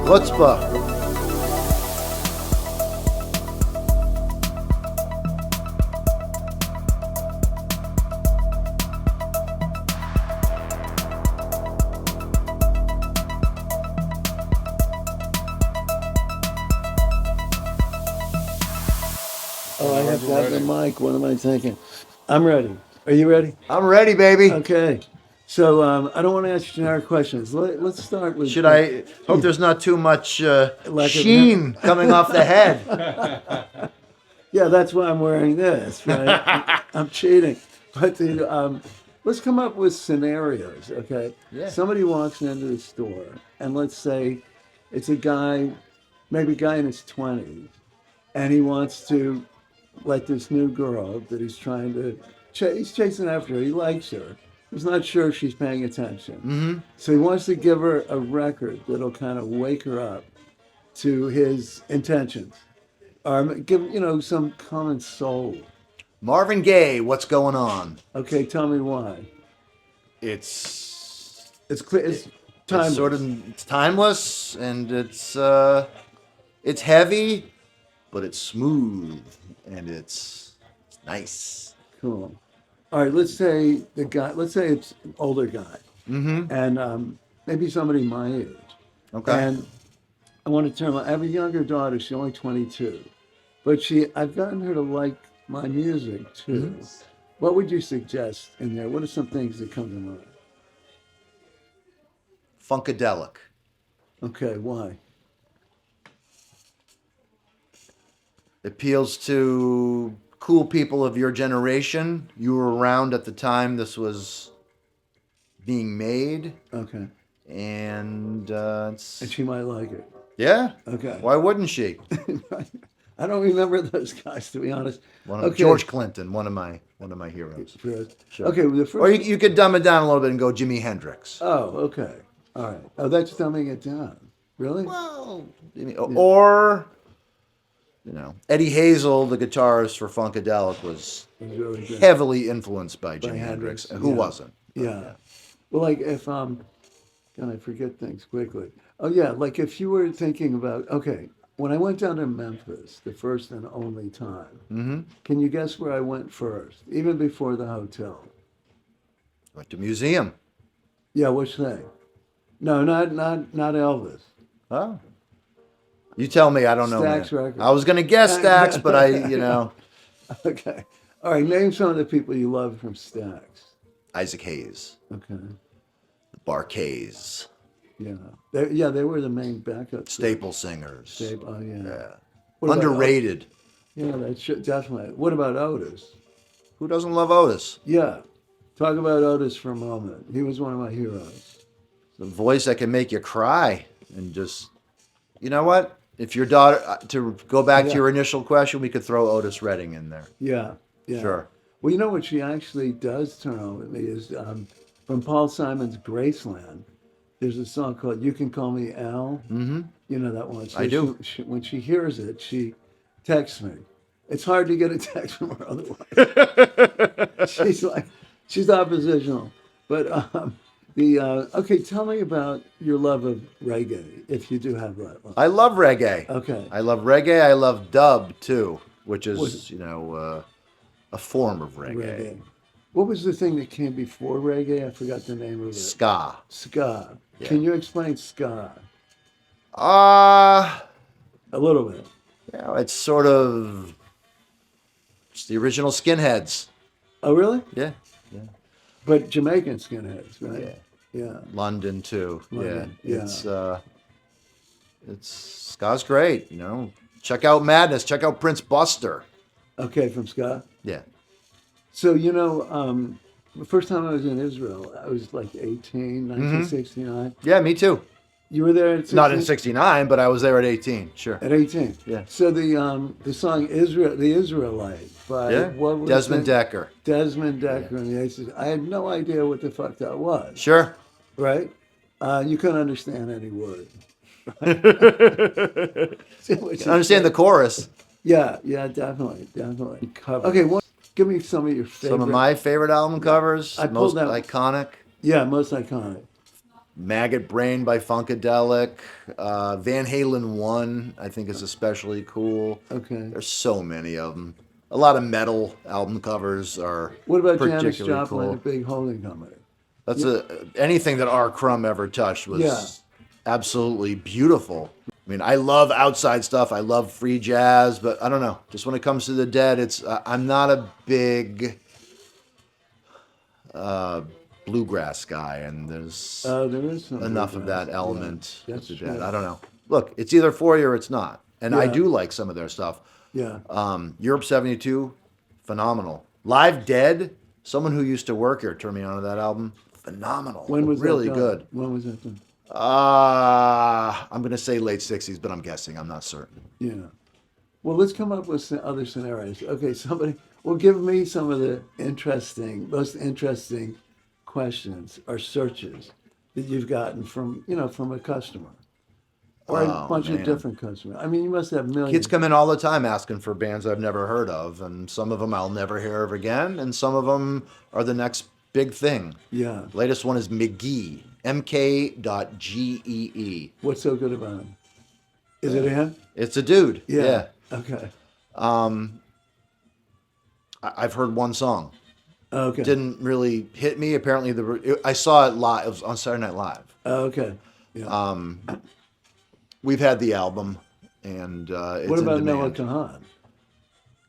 Chutzpah. Oh, I have to have the mic. What am I thinking? I'm ready. Are you ready? I'm ready, baby. Okay. So I don't want to ask generic questions. Let's start with. Should I hope there's not too much Lack of- sheen coming off the head? Yeah, that's why I'm wearing this, right? I'm cheating. But let's come up with scenarios, okay? Yeah. Somebody walks into the store, and let's say it's a guy, maybe a guy in his 20s, and he wants to let this new girl that he's trying to, he's chasing after her. He likes her. He's not sure she's paying attention. Mm-hmm. So he wants to give her a record that'll kind of wake her up to his intentions. Or give, some common soul. Marvin Gaye, what's going on? Okay, tell me why. It's It's It's timeless. it's timeless, and it's heavy, but it's smooth and it's nice. Cool. All right, let's say it's an older guy, Mm-hmm. and maybe somebody my age. Okay. And I want to I have a younger daughter. She's only 22, but I've gotten her to like my music too. Mm-hmm. What would you suggest in there? What are some things that come to mind? Funkadelic. Okay, why? Appeals to cool people of your generation. You were around at the time this was being made, Okay, and and she might like it. yeah. Okay. Why wouldn't she? I don't remember those guys, to be honest. Okay. George Clinton, one of my heroes. First. Sure. Okay, well, the first. Or you could dumb it down a little bit and go Jimi Hendrix. Oh, okay. All right. Oh, that's dumbing it down. Really? Well, or Eddie Hazel, the guitarist for Funkadelic, was It was really good. heavily influenced by Jimi Hendrix, Hendrix. Who yeah. wasn't? Yeah. Well, like if God, I forget things quickly. Oh yeah, like if you were thinking about, okay, when I went down to Memphis the first and only time, Mm-hmm. can you guess where I went first, even before the hotel? Went to museum. Yeah, which thing? No, not Elvis. Oh. You tell me. I don't know. Stax Man. record. I was gonna guess Stax, but Okay. All right. Name some of the people you love from Stax. Isaac Hayes, Okay. the Barkays, Yeah. They were the main backup. staple singers. Oh yeah. Yeah. What about Underrated. Yeah, that should definitely. What about Otis? Who doesn't love Otis? Yeah. Talk about Otis for a moment. He was one of my heroes. The voice that can make you cry, and just, you know what? If your daughter, to go back to Yeah. your initial question, we could throw Otis Redding in there. Yeah. Yeah. Sure. Well, you know what she actually does turn on with me is from Paul Simon's Graceland. There's a song called "You Can Call Me Al." Mm-hmm. You know that one. So I do. When she hears it, she texts me. It's hard to get a text from her otherwise. She's oppositional. But okay, tell me about your love of reggae, if you do have that one. I love reggae. Okay. I love reggae. I love dub too, which is Was- a form of reggae. What was the thing that came before reggae? I forgot the name of it. Ska. Ska. Yeah. Can you explain ska? Uh A little bit. it's it's the original Skinheads. Oh, really? Yeah. But Jamaican skinheads, right? Yeah. London too. London, Yeah. yeah. It's ska's great. Check out Madness. Check out Prince Buster. Okay, from ska. Yeah. So, the first time I was in Israel, I was like 18, 1969. Yeah, me too. You were there at 16? Not in '69, but I was there at 18. Sure. At 18. Yeah. So the song The Israelite by Yeah. what was Desmond it? Decker. Desmond Decker and the Aces. I had no idea what the fuck that was. Sure. Right? You couldn't understand any word. Understand the chorus. Yeah, definitely. Okay, give me some of your favorite. Some of my favorite album covers. I pulled Most out- iconic. Yeah, most iconic. Maggot Brain by Funkadelic. Van Halen 1, I think, is especially cool. Okay. There's so many of them. A lot of metal album covers are What about Janis particularly Joplin, a cool. big holding company? That's anything that R. Crumb ever touched was Yeah. absolutely beautiful. I mean, I love outside stuff. I love free jazz, but I don't know. Just when it comes to the Dead, I'm not a big bluegrass guy, and there's There is some enough of bluegrass. that element Yeah, with that's the Dead. true. I don't know. Look, it's either for you or it's not, and I Yeah. do like some of their stuff. Yeah. Europe '72, phenomenal. Live Dead, someone who used to work here turned me on to that album. Phenomenal. When was really that done? good. When was that done? I'm gonna say late '60s, but I'm guessing. I'm not certain. Yeah. Well, let's come up with some other scenarios. Okay, well, give me some of the most interesting questions or searches that you've gotten from a customer or a Oh, bunch of man. different customers. I mean, you must have millions. Kids come in all the time asking for bands I've never heard of, and some of them I'll never hear of again, and some of them are the next big thing. Yeah. Latest one is McGee, MK.GEE. What's so good about him? Is it him? It's a dude. Yeah. Okay. I've heard one song. Okay. Didn't really hit me. Apparently, I saw it live. It was on Saturday Night Live. Okay. Yeah. We've had the album, and it's What about in Noah demand. Kahan?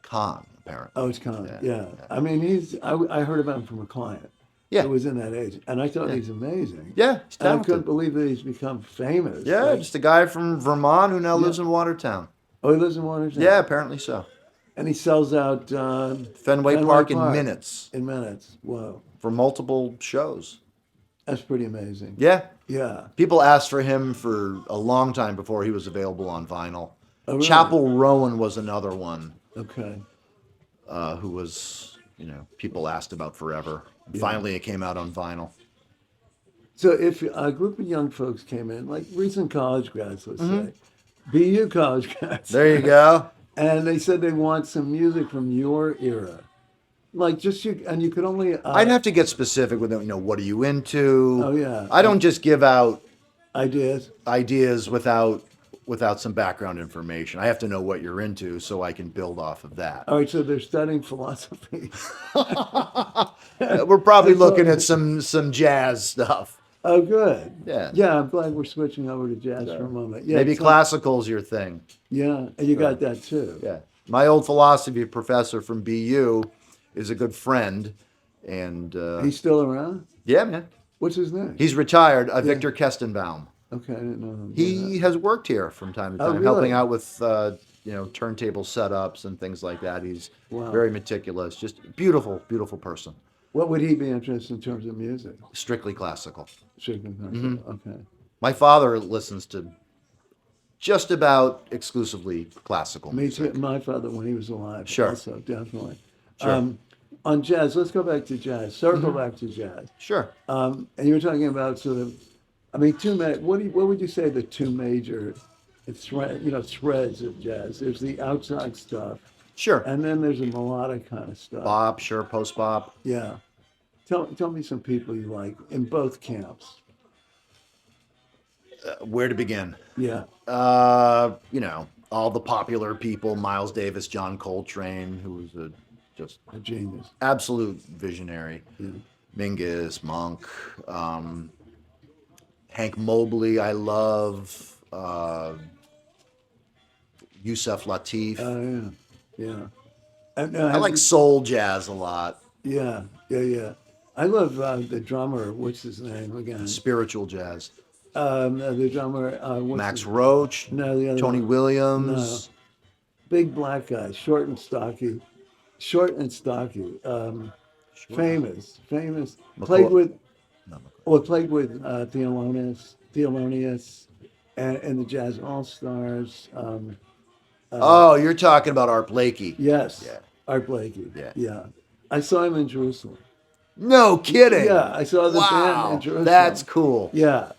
Khan, apparently. Oh, it's Kahan. Yeah, Yeah. I mean, I heard about him from a client. Yeah. Who was in that age, and I thought he's amazing. Yeah, he's And I talented. couldn't believe that he's become famous. Yeah, Like, just a guy from Vermont who now lives in Watertown. oh, he lives in Watertown. Yeah, apparently so. And he sells out Fenway Park in minutes In minutes. Whoa, for multiple shows. that's pretty amazing. Yeah. Yeah. People asked for him for a long time before he was available on vinyl. Oh, really? Chapel Rowan was another one Okay. who was, people asked about forever. Finally, it came out on vinyl. So if a group of young folks came in, like recent college grads, let's Mm-hmm. say, BU college grads, There you go. and they said they want some music from your era, like and you could only. I'd have to get specific with them. What are you into? Oh, yeah. I don't just give out ideas. ideas without some background information. I have to know what you're into so I can build off of that. All right, so they're studying philosophy. We're probably looking at some jazz stuff. Oh, good. Yeah. Yeah, I'm glad we're switching over to jazz for a moment. Yeah, Maybe it's classical's your thing. Yeah, and you got that too. Yeah. My old philosophy professor from BU is a good friend, and He's still around? yeah, man, What's his name? he's retired. Victor Kestenbaum. Okay, I didn't know him. He has worked here from time to Oh, time, really? helping out with turntable setups and things like that. He's Wow. very meticulous, just beautiful, beautiful person. What would he be interested in terms of music? Strictly classical. Okay. My father listens to just about exclusively classical Me music. too. My father, when he was alive, Sure. also, definitely. Sure. On jazz, let's go back to jazz. Circle back to jazz. Sure. And you were talking about sort of, I mean, what would you say the two major, threads of jazz? There's the outside stuff, Sure. and then there's the melodic kind of stuff. Bop, sure, post bop. Yeah. Tell me some people you like in both camps. Where to begin? Yeah. All the popular people: Miles Davis, John Coltrane, who was just A genius. absolute visionary. Yeah. Mingus, Monk, Hank Mobley. I love Yusef Lateef. Oh, yeah. And, I like soul jazz a lot. Yeah. I love the drummer. What's his name again? Spiritual jazz. The drummer. Max Roach, No, the other Tony one. Williams. Big black guy, short and stocky. Famous. Played with Thelonious, and the Jazz All Stars. Oh, you're talking about Art Blakey. Yes. Yeah. Art Blakey. Yeah. I saw him in Jerusalem. No kidding. Yeah, I saw the band in Jerusalem. That's cool. Yeah.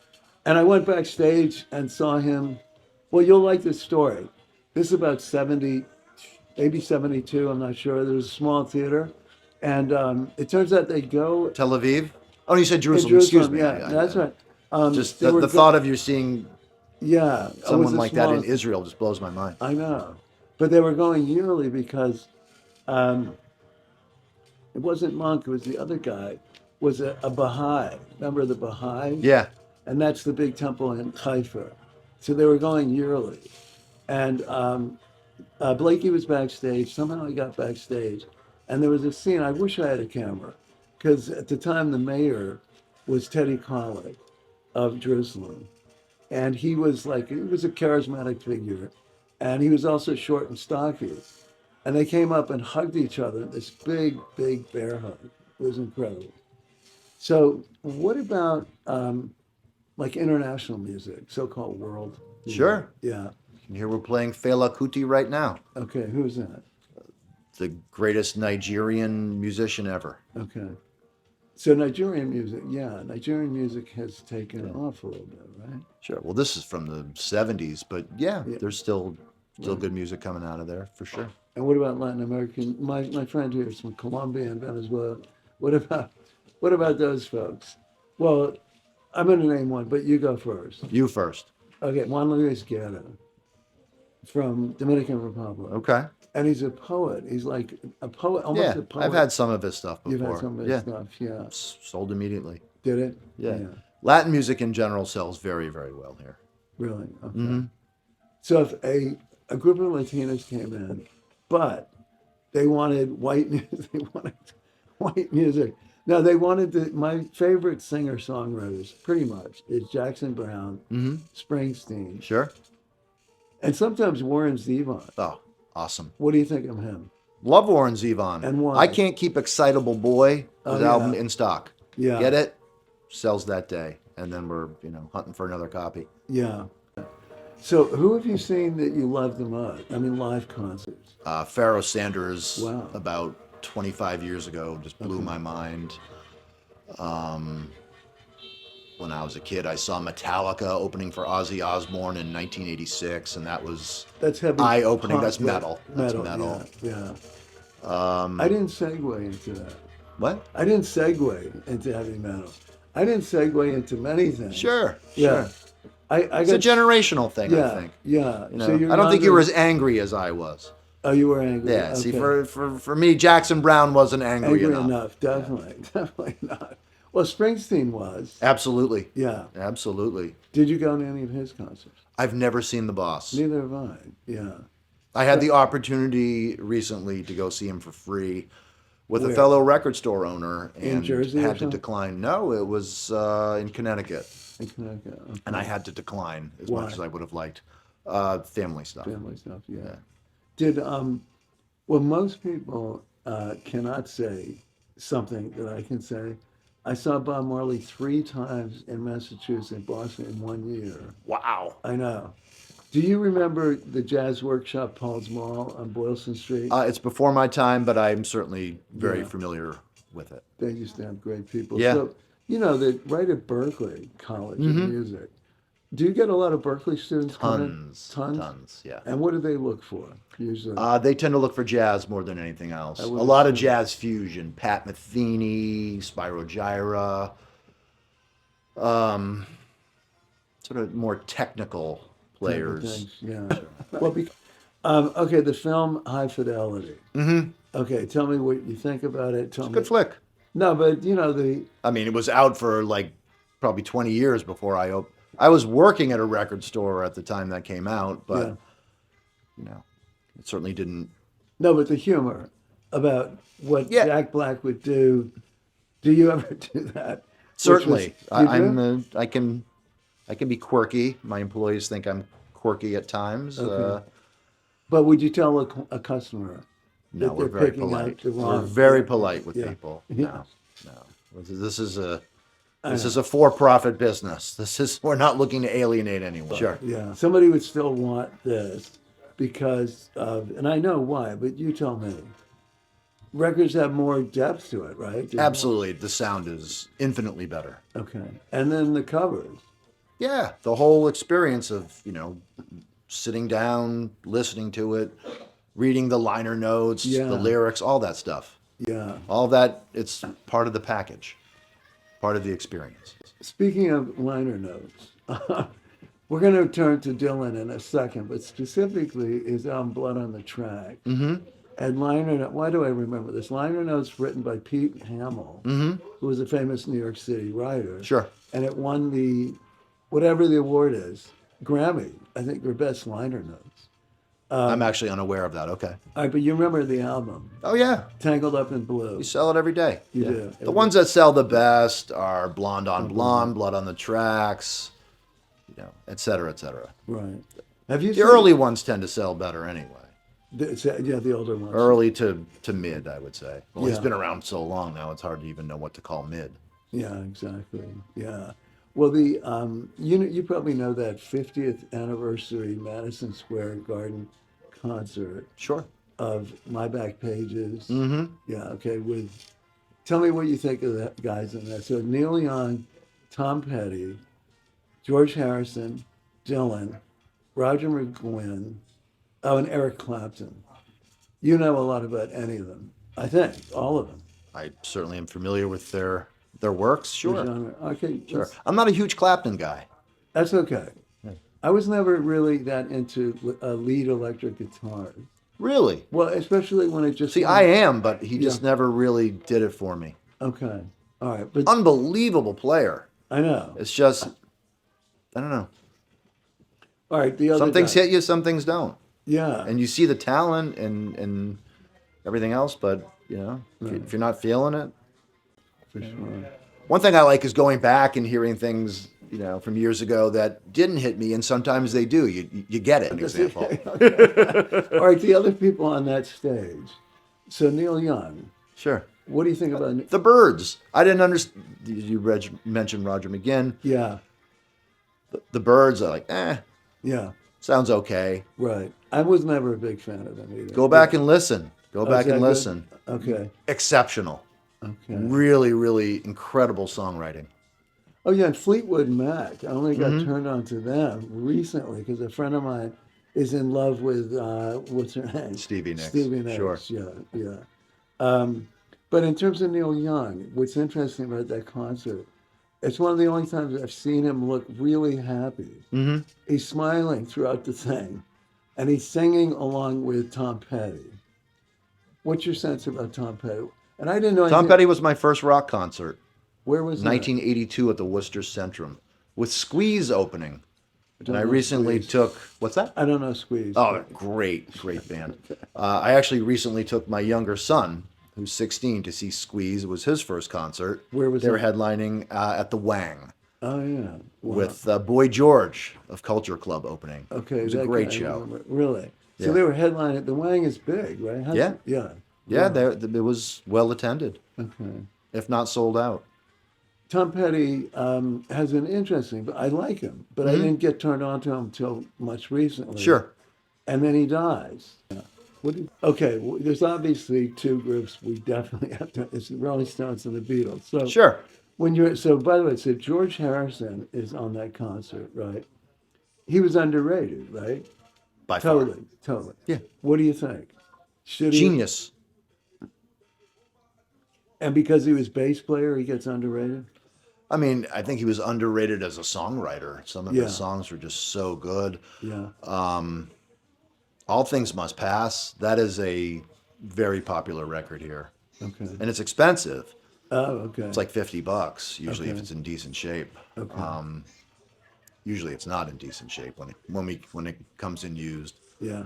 And I went backstage and saw him. Well, you'll like this story. This is about 70, maybe 72, I'm not sure. There's a small theater. And it turns out they go Tel Aviv? Oh, you said in Jerusalem. Jerusalem. Excuse me. Yeah, that's right. Just They were the thought of you seeing yeah, it was someone a like that in small. Israel just blows my mind. I know, but they were going yearly because um, it wasn't Monk. It was the other guy. Was a Baha'i. Remember the Baha'i? Yeah. And that's the big temple in Haifa. So they were going yearly. And Blakey was backstage. Somehow he got backstage. And there was a scene. I wish I had a camera. Because at the time, the mayor was Teddy Kollek of Jerusalem. And he was a charismatic figure. And he was also short and stocky. And they came up and hugged each other. This big, big bear hug. It was incredible. So, what about like international music, so-called world music? Sure. Yeah. And here we're playing Fela Kuti right now, Okay. Who's that? the greatest Nigerian musician ever. Okay. So Nigerian music, yeah, Nigerian music has taken off a little bit, right? Sure. Well, this is from the 70s, but yeah, Yeah. there's still Right. good music coming out of there for sure. And what about Latin American? My friend here is from Colombia and Venezuela. What about what about those folks? Well, I'm going to name one, but you go first. You first. Okay, Juan Luis Guerra from Dominican Republic. Okay. And he's a poet. He's like a poet, almost Yeah, a poet. I've had some of his stuff You've before. had some of his Yeah, stuff, yeah. sold immediately. Did it? Yeah. Latin music in general sells very, very well here. Really? Okay. Mm-hmm. So if a group of Latinos came in, but they wanted white music, they wanted white music. No, they wanted my favorite singer-songwriters, pretty much, is Jackson Browne, Mm-hmm. Springsteen, Sure. and sometimes Warren Zevon. Oh, awesome. What do you think of him? Love Warren Zevon. And why? I can't keep Excitable Boy, Oh, his yeah. album in stock. Yeah. Get it? Sells that day. And then we're, hunting for another copy. Yeah. So who have you seen that you love the most? I mean, live concerts. Pharoah Sanders, Wow. about 25 years ago, just blew my mind. When I was a kid, I saw Metallica opening for Ozzy Osbourne in 1986, and that was That's heavy. eye-opening. punk, That's right? metal. That's metal. Yeah. I didn't segue into that. What? I didn't segue into heavy metal. I didn't segue into many things. Sure. Yeah. Sure. I It's a got generational thing, yeah, I think. yeah. You know, So you're I don't think you were younger- as angry as I was. Oh, you were angry. Yeah. See, Okay. for me, Jackson Browne wasn't angry, angry enough. enough. Definitely, definitely not. Well, Springsteen was. Absolutely. Yeah. Absolutely. Did you go to any of his concerts? I've never seen The Boss. Neither have I. Yeah. I had the opportunity recently to go see him for free with a Where? fellow record store owner, In and Jersey or had to something? decline. No, it was in Connecticut, In Connecticut. Okay. and I had to decline as Why? much as I would have liked. Family stuff. Family stuff. Yeah. Did well, most people cannot say something that I can say. I saw Bob Marley 3 times in Massachusetts, Boston in 1 year. Wow. I know. Do you remember the Jazz Workshop, Paul's Mall on Boylston Street? It's before my time, but I'm certainly very Yeah. familiar with it. They used to have great people. Yeah. So, that right at Berkeley College of Music, do you get a lot of Berkeley students coming? Tons, yeah. And what do they look for usually? They tend to look for jazz more than anything else. A would lot of assume. jazz fusion, Pat Metheny, Spyro Gyra, sort of more technical players. Things, yeah. Well, okay, the film High Fidelity. Mm-hmm. Okay, tell me what you think about it. Tell me. Good flick. No, but I mean, it was out for probably 20 years before I was working at a record store at the time that came out, but it certainly didn't. no, but the humor about what Yeah. Jack Black would do. Do you ever do that? Certainly, You do? I can be quirky. My employees think I'm quirky at times. Okay. But would you tell a customer? No, that we're they're very picking out polite. the We're wrong- very polite with Yeah. people. Yeah. No. This is a for-profit business. We're not looking to alienate anyone. Sure. Yeah, somebody would still want this because of, and I know why, but you tell me. Records have more depth to it, right? Absolutely, the sound is infinitely better. Okay, and then the covers. Yeah, the whole experience of sitting down, listening to it, reading the liner notes, Yeah. the lyrics, all that stuff. Yeah. All that, it's part of the package. part of the experience. Speaking of liner notes, we're going to turn to Dylan in a second, but specifically his album Blood on the Track. Mm-hmm. And liner note, why do I remember this? Liner notes written by Pete Hamill, who was a famous New York City writer. Sure. And it won the, whatever the award is, Grammy, I think, for best liner notes. I'm actually unaware of that. Okay. All right, but you remember the album, Oh, yeah. Tangled Up in Blue. You sell it every day. You Yeah. do. The ones that sell the best are Blonde on Blonde, Blood on the Tracks, et cetera, et cetera. Right. Have you The early ones tend to sell better anyway. The older ones. Early to mid, I would say. Well, he's Yeah. been around so long now, it's hard to even know what to call mid. Yeah, exactly. Yeah. Well, the you probably know that 50th anniversary Madison Square Garden concert Sure. of My Back Pages. Mm-hmm. Yeah. Okay. Tell me what you think of the guys in that. So Neil Young, Tom Petty, George Harrison, Dylan, Roger McGuinn, and Eric Clapton. You know a lot about any of them. I think all of them. I certainly am familiar with their works. Sure. Genre. Okay. Sure. I'm not a huge Clapton guy. That's okay. I was never really that into lead electric guitar. Really? Well, especially when it just... See, I am, but he just never really did it for me. Okay. All right. But Unbelievable player. I know. It's just, I don't know. All right. The other Some things guy. hit you, some things don't. Yeah. And you see the talent and everything else, but, if you're not feeling it. For sure. One thing I like is going back and hearing things, from years ago that didn't hit me, and sometimes they do. You get it, an example. All right. The other people on that stage. So Neil Young. Sure. What do you think about... The Byrds. I didn't understand. You mentioned Roger McGuinn. Yeah. The Byrds are like, Yeah. sounds okay. Right. I was never a big fan of them either. Go back and listen. Go Oh, back is and that good? listen. Okay. Exceptional. Okay. Really, really incredible songwriting. Oh, yeah, and Fleetwood Mac. I only got turned on to them recently because a friend of mine is in love with, what's her name? Stevie Nicks. Stevie Nicks, Sure. yeah. But in terms of Neil Young, what's interesting about that concert, it's one of the only times I've seen him look really happy. Mm-hmm. He's smiling throughout the thing, and he's singing along with Tom Petty. What's your sense about Tom Petty? And I didn't know Tom anything- Petty was my first rock concert. Where was that? 1982 at the Worcester Centrum with Squeeze opening. don't And I know recently Squeeze. took, what's that? I don't know Squeeze. Oh, great band. I actually recently took my younger son, who's 16, to see Squeeze. It was his first concert. Where was They were that? headlining at the Wang Oh, yeah. Wow. with Boy George of Culture Club opening. Okay, It was a that great guy, I show. remember. Really? So Yeah. they were headlining. The Wang is big, right? Yeah. Yeah. Yeah, it was well attended, Okay. if not sold out. Tom Petty has an interesting, but I like him, but I didn't get turned on to him until much recently. Sure. And then he dies. Yeah. There's obviously two groups we definitely have to. It's the Rolling Stones and the Beatles. So Sure. by the way, so George Harrison is on that concert, right? He was underrated, right? By far. Totally. Yeah. What do you think? Should he? Genius. And because he was bass player, he gets underrated? I mean, I think he was underrated as a songwriter. Some of Yeah. his songs were just so good. Yeah. All Things Must Pass. That is a very popular record here. Okay. And it's expensive. Oh, okay. It's like $50 usually if Okay. it's in decent shape. Okay. Usually it's not in decent shape when it comes in used. Yeah.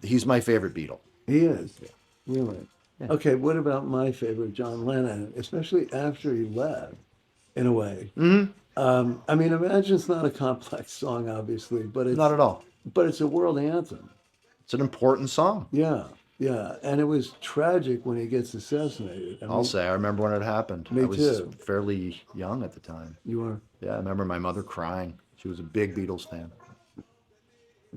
He's my favorite Beatle. He is. Really? Okay, what about my favorite, John Lennon, especially after he left, in a way? Mm-hmm. I mean, Imagine's not a complex song, obviously, but it's Not at all. But it's a world anthem. It's an important song. Yeah, yeah. And it was tragic when he gets assassinated. I I'll mean, say I remember when it happened. Me I was too. fairly young at the time. You were. Yeah, I remember my mother crying. She was a big Beatles fan.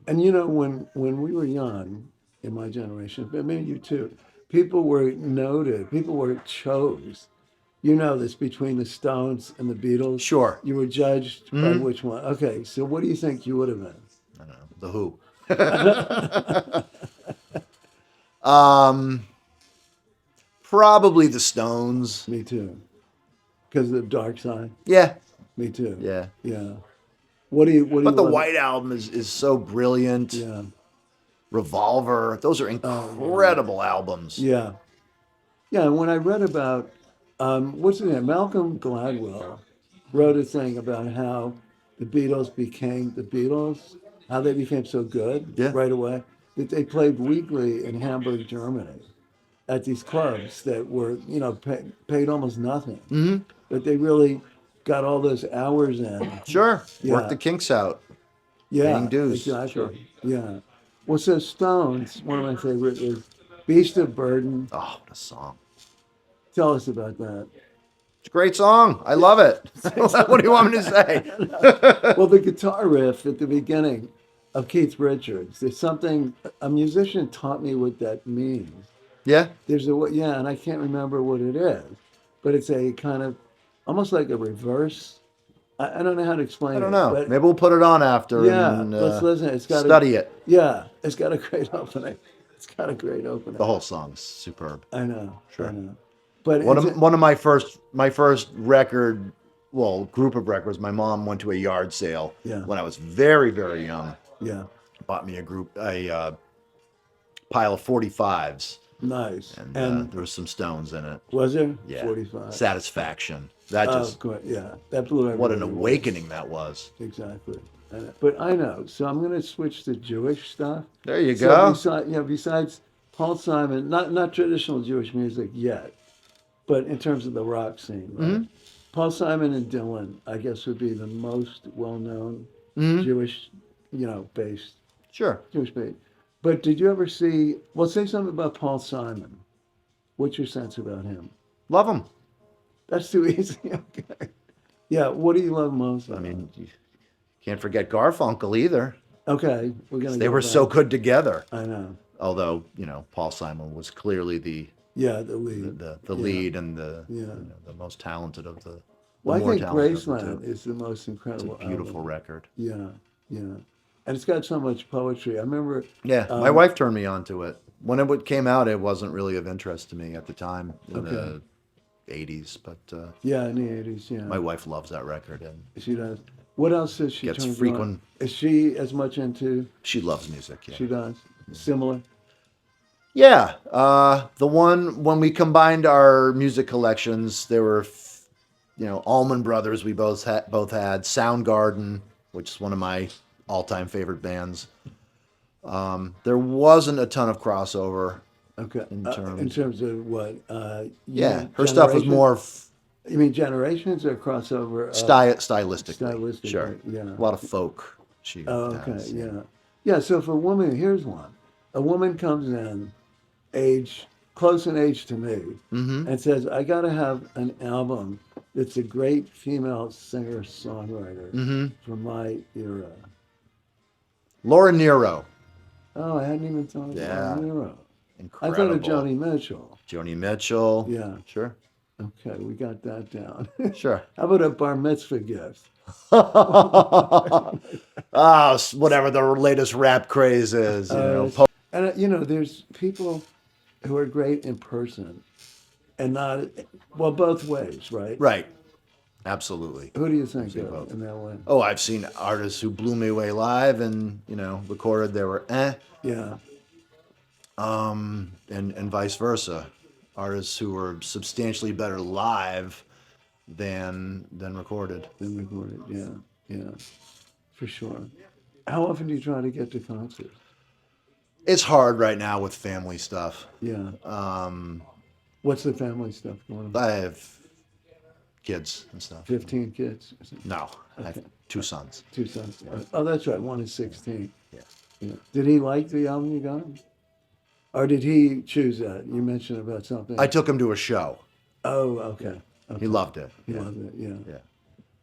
And when we were young, in my generation, but maybe you too, people were noted, people were chose. You know this, between the Stones and the Beatles. Sure. You were judged by which one. Okay, so what do you think you would have been? I don't know. The Who. Probably the Stones. Me too. Because of the dark side. Yeah, Me too. yeah. Yeah. What do you But the love? White Album is so brilliant. Yeah. Revolver, those are incredible albums. Yeah. Yeah. And when I read about, what's his name? Malcolm Gladwell wrote a thing about how the Beatles became the Beatles, how they became so good Yeah. right away, that they played weekly in Hamburg, Germany, at these clubs that were, paid almost nothing. Mm-hmm. But they really got all those hours in. Sure. Work Yeah. the kinks out. Yeah, Paying dues. exactly. Sure. Yeah. Well, so Stones, one of my favorite is Beast of Burden. Oh, what a song. Tell us about that. It's a great song. I love it. What do you want me to say? Well, the guitar riff at the beginning of Keith Richards, there's something, a musician taught me what that means. Yeah. And I can't remember what it is, but it's a kind of, almost like a reverse. I don't know how to explain it. I don't know. But Maybe we'll put it on after yeah, and let's listen. It's got study it. Yeah, it's got a great opening. It's got a great opening. The whole song's superb. I know. Sure. I know. But One of my first record, well, group of records. My mom went to a yard sale when I was very, very young. Yeah. Bought me a pile of 45s, Nice. and there was some Stones in it. Was there? Yeah. 45. Satisfaction. That just good. Yeah. That blew everybody what an away. awakening that was. Exactly. But I know. So I'm going to switch to Jewish stuff. There you So go. besides Paul Simon, not traditional Jewish music yet, but in terms of the rock scene, right? Mm-hmm. Paul Simon and Dylan, I guess, would be the most well-known Mm-hmm. Jewish, based Sure. Jewish based. But did you ever see? Well, say something about Paul Simon. What's your sense about him? Love them. That's too easy. Okay. Yeah. What do you love most? I mean, you can't forget Garfunkel either. Okay, we're gonna. They go were back. so good together. I know. Although, Paul Simon was clearly the Yeah, the lead. the lead and the Yeah. the most talented of the. Well, I more think talented of the Graceland two. is the most It's incredible. a beautiful album. record. Yeah, yeah, and it's got so much poetry. I remember. Yeah, my wife turned me on to it. When came out, it wasn't really of interest to me at the time in the 80s, but Yeah, in the '80s. Yeah, my wife loves that record and she does. What else does she Gets turn you frequent- on? Is she as much into? she loves music. Yeah. She does. Similar. Yeah, the one when we combined our music collections, there were, Allman Brothers. We both had Soundgarden, which is one of my all-time favorite bands. There wasn't a ton of crossover. Okay. In In terms- terms of what? Yeah, her stuff was Generation? more You mean Generations or crossover? stylistically. Stylistically, Sure. yeah. A lot of folk. She Oh, okay, has, yeah. Yeah, so if a woman, here's one. A woman comes in, close in age to me, Mm-hmm. and says, I got to have an album that's a great female singer-songwriter Mm-hmm. from my era. Laura Nero. Oh, I hadn't even thought of Yeah. Nero. I Incredible. thought of Joni Mitchell. Joni Mitchell. Yeah. Sure. Okay, we got that down. Sure. How about a bar mitzvah gift? Whatever the latest rap craze is. And there's people who are great in person and not, well, both ways, right? Right. Absolutely. Who do you think See of both. in that way? Oh, I've seen artists who blew me away live and, recorded they were Yeah. and vice versa. Artists who were substantially better live than recorded. Been recorded. Yeah. Yeah. For sure. How often do you try to get to concerts? It's hard right now with family stuff. Yeah. What's the family stuff going on? I have kids and stuff. 15 kids? No, I have two sons. Two sons. Oh, that's right. One is 16. Yeah. Yeah. Did he like the album you got him? Or did he choose that? You mentioned about something. I took him to a show. Oh, okay. He loved it. He Yeah. loved it. Yeah.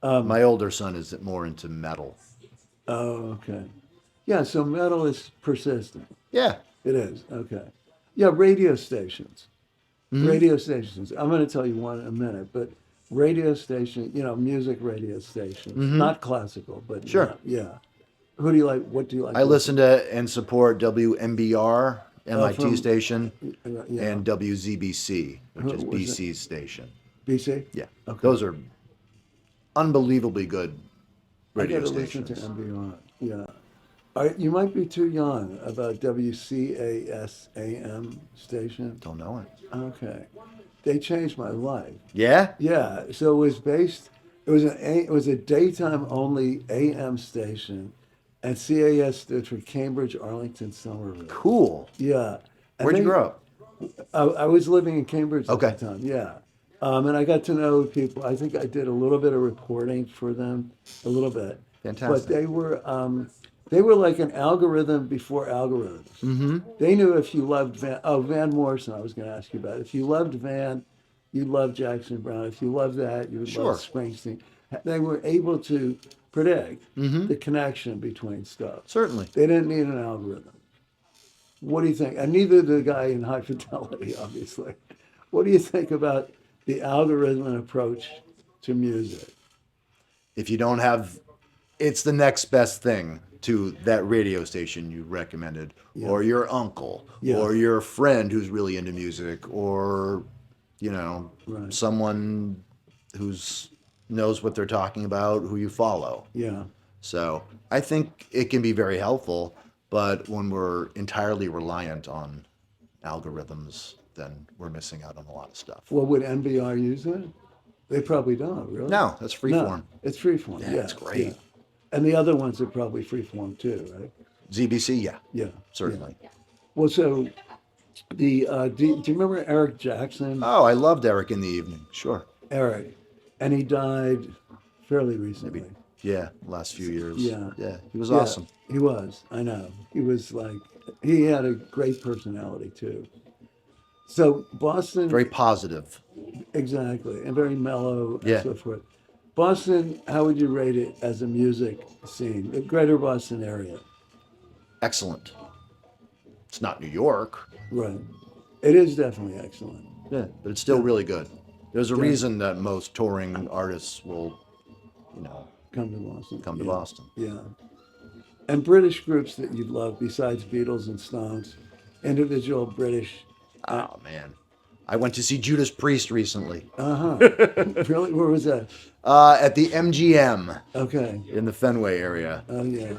Yeah. My older son is more into metal. Oh, okay. Yeah, so metal is persistent. Yeah. It is. Okay. Yeah, radio stations. Mm-hmm. Radio stations. I'm going to tell you one in a minute, but radio station, music radio stations. Not classical, but Mm-hmm. Sure. yeah. Who do you like? What do you like? I listen to and support WMBR MIT from- station, Yeah. and WZBC, which is What was it? BC's station. BC? Yeah, Okay. those are unbelievably good I radio gotta listen stations. to MBR. Yeah. You might be too young about WCASAM station. Don't know it. Okay. They changed my life. Yeah, Yeah. So it was based. It was a daytime only AM station, and CAS stood for Cambridge, Arlington, Somerville. cool. Yeah. And Where'd you they- grow up? I was living in Cambridge Okay. at the time. Yeah. And I got to know people. I think I did a little bit of reporting for them, a little bit. Fantastic. But they were like an algorithm before algorithms. Mm-hmm. They knew if you loved Van Morrison, I was going to ask you about. If you loved Van, you loved Jackson Browne. If you loved that, you would Sure. love Springsteen. They were able to predict the connection between stuff. Certainly. They didn't need an algorithm. What do you think? And neither did the guy in High Fidelity, obviously. What do you think about the algorithm approach to music? If you don't have, it's the next best thing to that radio station you recommended, or your uncle, Yeah. or your friend who's really into music, or Right. someone who's knows what they're talking about, who you follow. Yeah. So I think it can be very helpful, but when we're entirely reliant on algorithms, then we're missing out on a lot of stuff. Well, would NBR use it? They probably don't, really. No, that's freeform. It's freeform. Yeah, it's great. yeah. And the other ones are probably freeform too, right? ZBC, yeah, Yeah. certainly. Yeah. Well, so do you remember Eric Jackson? Oh, I loved Eric in the evening. Sure. Eric, and he died fairly recently. Yeah, last few years. Yeah. Yeah, he was Yeah, awesome. He was. I know. He was he had a great personality too. So Boston, Very positive. exactly, and very mellow Yeah. and so forth. Boston, how would you rate it as a music scene, the greater Boston area? Excellent. It's not New York. Right. It is definitely excellent. Yeah, but it's still really good. There's a reason that most touring artists will, Come to Boston. come to Yeah. Boston. Yeah. And British groups that you love besides Beatles and Stones, individual British. Oh man, I went to see Judas Priest recently Really? Where was that? at the MGM Okay. in the Fenway area. Oh yeah.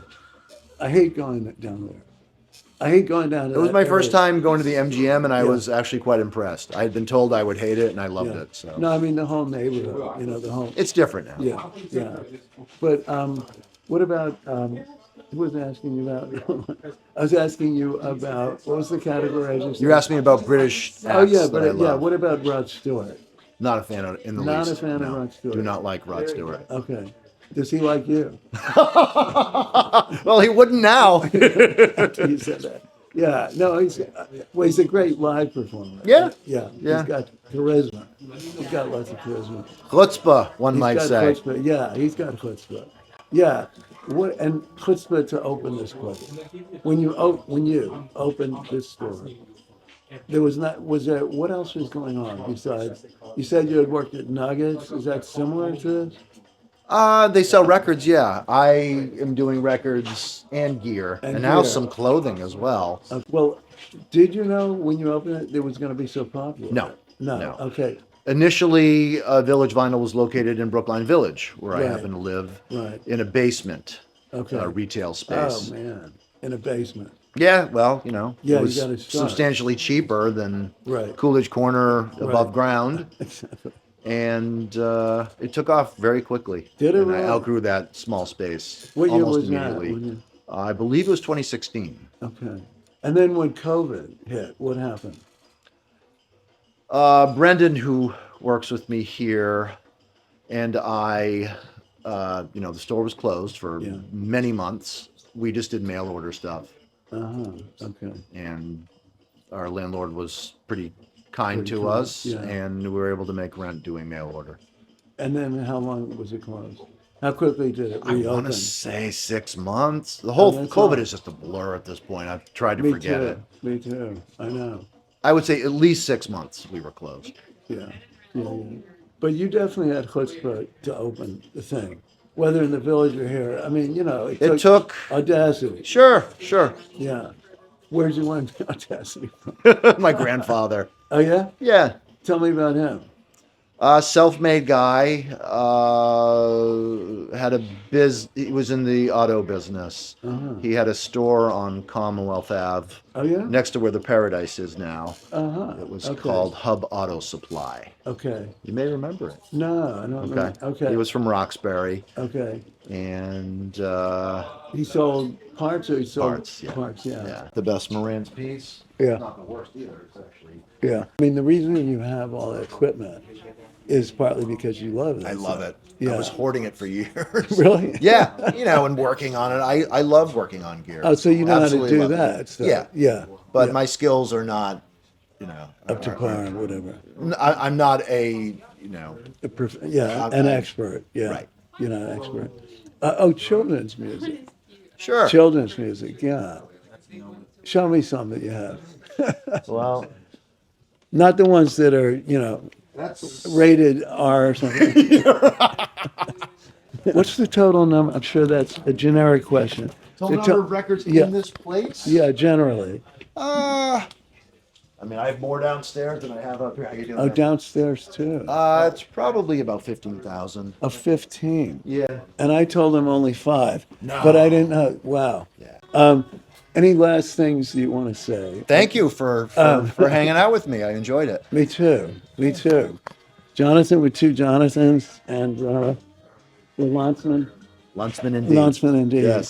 I hate going down there. I hate going down to It was that my first area. time going to the MGM, and I was actually quite impressed. I had been told I would hate it, and I loved Yeah. it. So No, I mean the whole neighborhood. The whole. it's different now. Yeah, yeah. But what about? Who was I asking you about? I was asking you about what was the category? You asked me about British acts Oh yeah, that but I love. What about Rod Stewart? Not a fan of in the Not least. a fan of No. Rod Stewart. Do not like Rod Stewart. Okay. Does he like you? Well, he wouldn't now. You said that. Yeah. No, he's a great live performer. Yeah. Yeah. Yeah. He's got charisma. He's got lots of charisma. Chutzpah, one He's might got say. chutzpah. Yeah, he's got chutzpah. Yeah. And chutzpah to open this place. When you opened this store, what else was going on besides, you said you had worked at Nuggets. Is that similar to this? They sell records, yeah. I am doing records and gear, And and now gear. some clothing as well. Well, did you know when you opened it, it was going to be so popular? No. No. No. Okay. Initially, Village Vinyl was located in Brookline Village, where I Right. happen to live, Right. in a basement Okay. retail Oh, space. man. In a basement. Yeah, well, Yeah, it you was gotta start. substantially cheaper than Right. Coolidge Corner above Right. ground. And it took off very quickly. Did it And I really? outgrew that small space What year almost was that? immediately. When you- I believe it was 2016. Okay. And then when COVID hit, what happened? Brendan, who works with me here, and I, the store was closed for Yeah. many months. We just did mail order stuff, Okay. and our landlord was pretty kind Pretty to kind, us, yeah. and we were able to make rent doing mail order. And then how long was it closed? How quickly did it I want reopen? to say 6 months. The whole that's COVID all. is just a blur at this point. I've tried to Me forget too. it. Me too. I know. I would say at least 6 months we were closed. Yeah. Yeah. But you definitely had chutzpah to open the thing, whether in the village or here. I mean, It took, audacity. sure. Yeah. Where'd you learn audacity from? My grandfather. Oh yeah? Yeah. Tell me about him. Self-made guy. Had a He was in the auto business. Uh-huh. He had a store on Commonwealth Ave, Oh yeah? next to where the Paradise is now. Uh-huh. It was Okay. called Hub Auto Supply. Okay. You may remember it. No, I don't Okay. know. Okay. He was from Roxbury, Okay. and He sold parts or he sold parts. Yeah. parts, yeah. Yeah. The best Moran's piece. Yeah. Not the worst either. It's actually. Yeah. I mean, the reason you have all that equipment is partly because you love it. I love it. Yeah. I was hoarding it for years. Really? Yeah, and working on it. I love working on gear. Oh, so you know Absolutely how to do love it. that. So, Yeah. Yeah. But yeah. my skills are not, Up to par or whatever. I'm not a, An expert. Yeah. Right. You're not an expert. Children's music. sure. Children's music, yeah. Show me some that you have. Well, Not the ones that are, that's rated R or something. What's the total number? I'm sure that's a generic question. total The number of records yeah. in this place. Yeah, generally. I have more downstairs than I have up here. How you doing? Oh, there? downstairs too. It's probably about 15,000. 15. Yeah. And I told him only 5. No. But I didn't know. Wow. Yeah. Any last things you want to say? Thank you for hanging out with me. I enjoyed it. Me too. Me too. Jonathan with 2 Jonathans and the Lantzman. Luntsman indeed. Lantzman indeed. Yes.